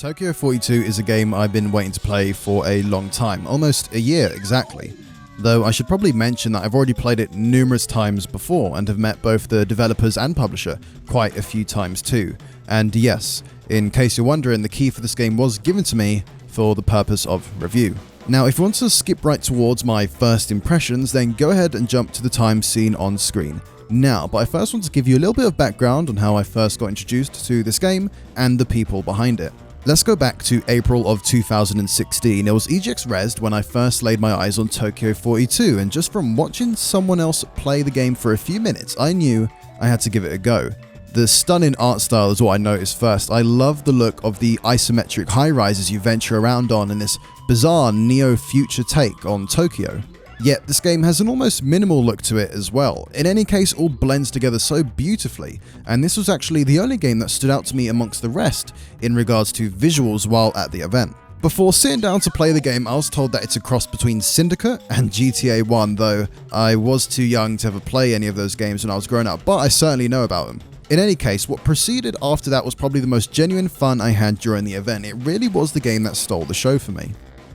Tokyo 42 is a game I've been waiting to play for a long time, almost a year exactly. Though I should probably mention that I've already played it numerous times before and have met both the developers and publisher quite a few times too. And yes, in case you're wondering, the key for this game was given to me for the purpose of review. Now, if you want to skip right towards my first impressions, then go ahead and jump to the time seen on screen now, but I first want to give you a little bit of background on how I first got introduced to this game and the people behind it. Let's go back to April of 2016. It was EGX Rezzed when I first laid my eyes on Tokyo 42, and just from watching someone else play the game for a few minutes, I knew I had to give it a go. The stunning art style is what I noticed first. I love the look of the isometric high-rises you venture around on and this bizarre neo-future take on Tokyo. Yet this game has an almost minimal look to it as well. In any case, all blends together so beautifully, and this was actually the only game that stood out to me amongst the rest in regards to visuals while at the event. Before sitting down to play the game, I was told that it's a cross between Syndicate and GTA 1, though I was too young to ever play any of those games when I was growing up, but I certainly know about them. In any case, what proceeded after that was probably the most genuine fun I had during the event. It really was the game that stole the show for me.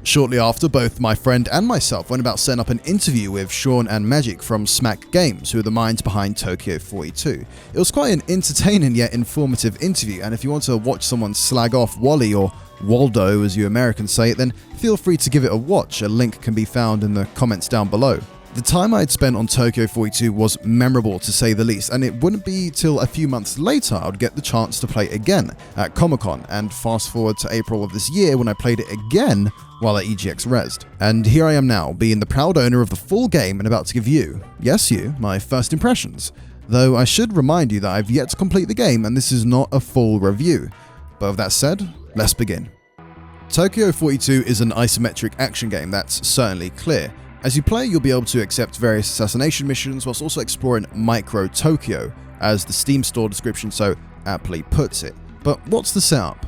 Shortly after, both my friend and myself went about setting up an interview with Sean and Magic from Smack Games, who are the minds behind Tokyo 42. It was quite an entertaining yet informative interview, and if you want to watch someone slag off Wally, or Waldo as you Americans say it, then feel free to give it a watch. A link can be found in the comments down below. The time I had spent on Tokyo 42 was memorable to say the least, and it wouldn't be till a few months later I would get the chance to play again at Comic-Con, and fast forward to April of this year when I played it again while at EGX Rezzed. And here I am now, being the proud owner of the full game and about to give you, yes you, my first impressions. Though I should remind you that I've yet to complete the game and this is not a full review. But with that said, let's begin. Tokyo 42 is an isometric action game, that's certainly clear. As you play, you'll be able to accept various assassination missions whilst also exploring Micro Tokyo, as the Steam store description so aptly puts it. But what's the setup?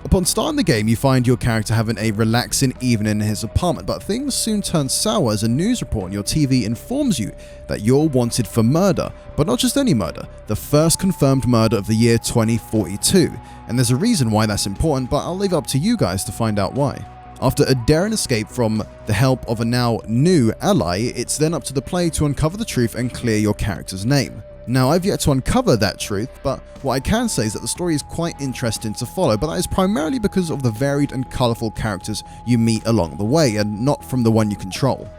Upon starting the game, you find your character having a relaxing evening in his apartment, but things soon turn sour as a news report on your TV informs you that you're wanted for murder, but not just any murder, the first confirmed murder of the year 2042. And there's a reason why that's important, but I'll leave it up to you guys to find out why. After a daring escape from the help of a now new ally, it's then up to the player to uncover the truth and clear your character's name. Now, I've yet to uncover that truth, but what I can say is that the story is quite interesting to follow, but that is primarily because of the varied and colourful characters you meet along the way, and not from the one you control.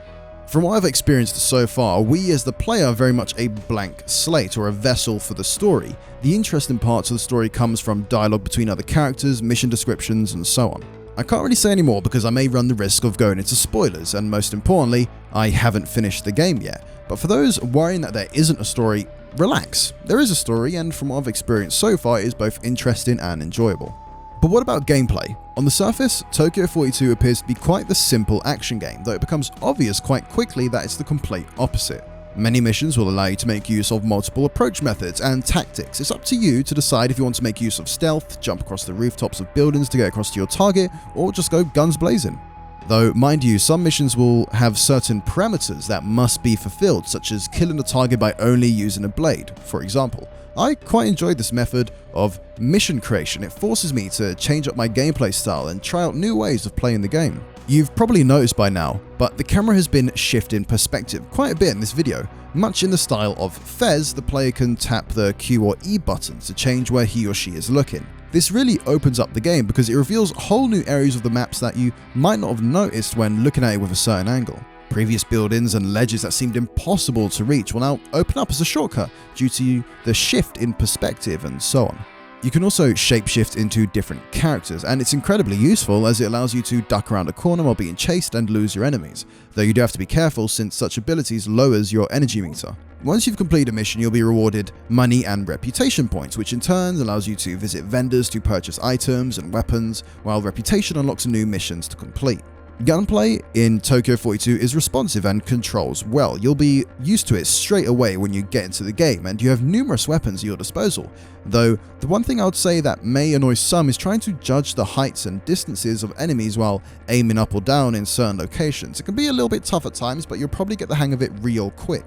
From what I've experienced so far, we as the player are very much a blank slate, or a vessel for the story. The interesting parts of the story comes from dialogue between other characters, mission descriptions, and so on. I can't really say any more because I may run the risk of going into spoilers, and most importantly, I haven't finished the game yet. But for those worrying that there isn't a story, relax. There is a story, and from what I've experienced so far, it is both interesting and enjoyable. But what about gameplay? On the surface, Tokyo 42 appears to be quite the simple action game, though it becomes obvious quite quickly that it's the complete opposite. Many missions will allow you to make use of multiple approach methods and tactics. It's up to you to decide if you want to make use of stealth, jump across the rooftops of buildings to get across to your target, or just go guns blazing. Though, mind you, some missions will have certain parameters that must be fulfilled, such as killing the target by only using a blade, for example. I quite enjoyed this method of mission creation. It forces me to change up my gameplay style and try out new ways of playing the game. You've probably noticed by now, but the camera has been shifting perspective quite a bit in this video. Much in the style of Fez, the player can tap the Q or E buttons to change where he or she is looking. This really opens up the game because it reveals whole new areas of the maps that you might not have noticed when looking at it with a certain angle. Previous buildings and ledges that seemed impossible to reach will now open up as a shortcut due to the shift in perspective and so on. You can also shapeshift into different characters, and it's incredibly useful as it allows you to duck around a corner while being chased and lose your enemies, though you do have to be careful since such abilities lowers your energy meter. Once you've completed a mission, you'll be rewarded money and reputation points, which in turn allows you to visit vendors to purchase items and weapons, while reputation unlocks new missions to complete. Gunplay in Tokyo 42 is responsive and controls well. You'll be used to it straight away when you get into the game, and you have numerous weapons at your disposal. Though, the one thing I would say that may annoy some is trying to judge the heights and distances of enemies while aiming up or down in certain locations. It can be a little bit tough at times, but you'll probably get the hang of it real quick.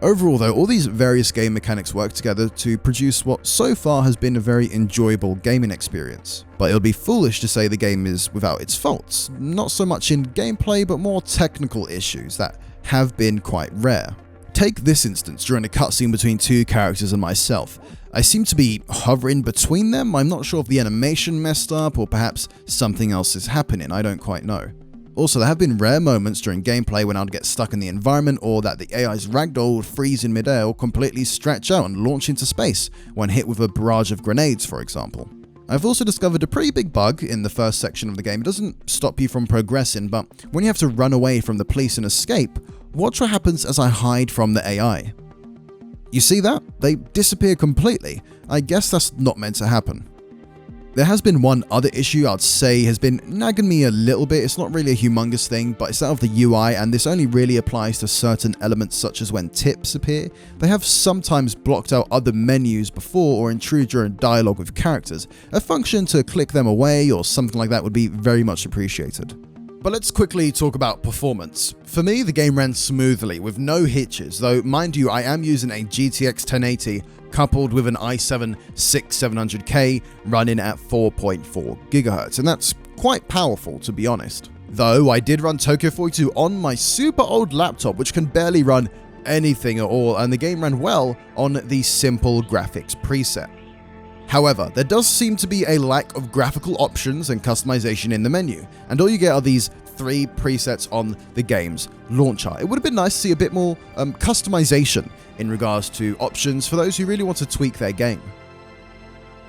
Overall though, all these various game mechanics work together to produce what so far has been a very enjoyable gaming experience. But it would be foolish to say the game is without its faults, not so much in gameplay but more technical issues that have been quite rare. Take this instance during a cutscene between two characters and myself. I seem to be hovering between them. I'm not sure if the animation messed up or perhaps something else is happening, I don't quite know. Also, there have been rare moments during gameplay when I'd get stuck in the environment or that the AI's ragdoll would freeze in midair or completely stretch out and launch into space when hit with a barrage of grenades, for example. I've also discovered a pretty big bug in the first section of the game. It doesn't stop you from progressing, but when you have to run away from the police and escape, watch what happens as I hide from the AI. You see that? They disappear completely. I guess that's not meant to happen. There has been one other issue I'd say has been nagging me a little bit. It's not really a humongous thing, but it's that of the UI, and this only really applies to certain elements such as when tips appear. They have sometimes blocked out other menus before or intrude during dialogue with characters. A function to click them away or something like that would be very much appreciated. But let's quickly talk about performance. For me, the game ran smoothly with no hitches, though mind you, I am using a GTX 1080 coupled with an i7-6700K running at 4.4 GHz, and that's quite powerful to be honest. Though I did run Tokyo 42 on my super old laptop, which can barely run anything at all, and the game ran well on the simple graphics preset. However, there does seem to be a lack of graphical options and customization in the menu, and all you get are these 3 presets on the game's launcher. It would have been nice to see a bit more customization in regards to options for those who really want to tweak their game.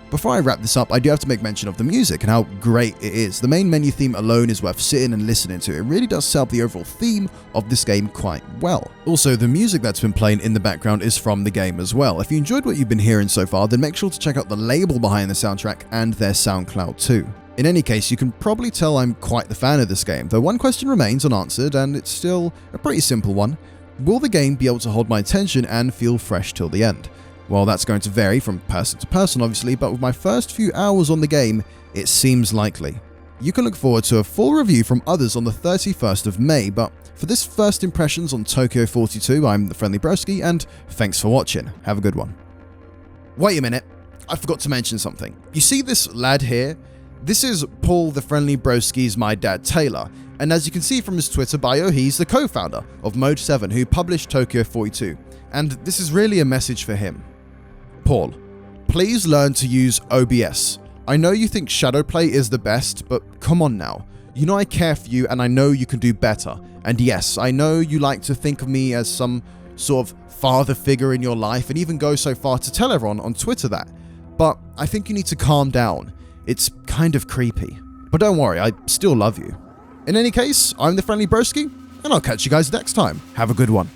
Before I wrap this up, I do have to make mention of the music and how great it is. The main menu theme alone is worth sitting and listening to. It really does set up the overall theme of this game quite well. Also, the music that's been playing in the background is from the game as well. If you enjoyed what you've been hearing so far, then make sure to check out the label behind the soundtrack and their SoundCloud too. In any case, you can probably tell I'm quite the fan of this game, though one question remains unanswered, and it's still a pretty simple one. Will the game be able to hold my attention and feel fresh till the end? Well, that's going to vary from person to person obviously, but with my first few hours on the game, it seems likely. You can look forward to a full review from others on the 31st of May, but for this first impressions on Tokyo 42, I'm the Friendly Broski, and thanks for watching. Have a good one. Wait a minute, I forgot to mention something. You see this lad here? This is Paul the Friendly Broski's My Dad Taylor, and as you can see from his Twitter bio, he's the co-founder of Mode 7 who published Tokyo 42, and this is really a message for him. Paul, please learn to use OBS. I know you think Shadowplay is the best, but come on now. You know I care for you and I know you can do better. And yes, I know you like to think of me as some sort of father figure in your life and even go so far to tell everyone on Twitter that. But I think you need to calm down. It's kind of creepy. But don't worry, I still love you. In any case, I'm the Friendly Broski, and I'll catch you guys next time. Have a good one.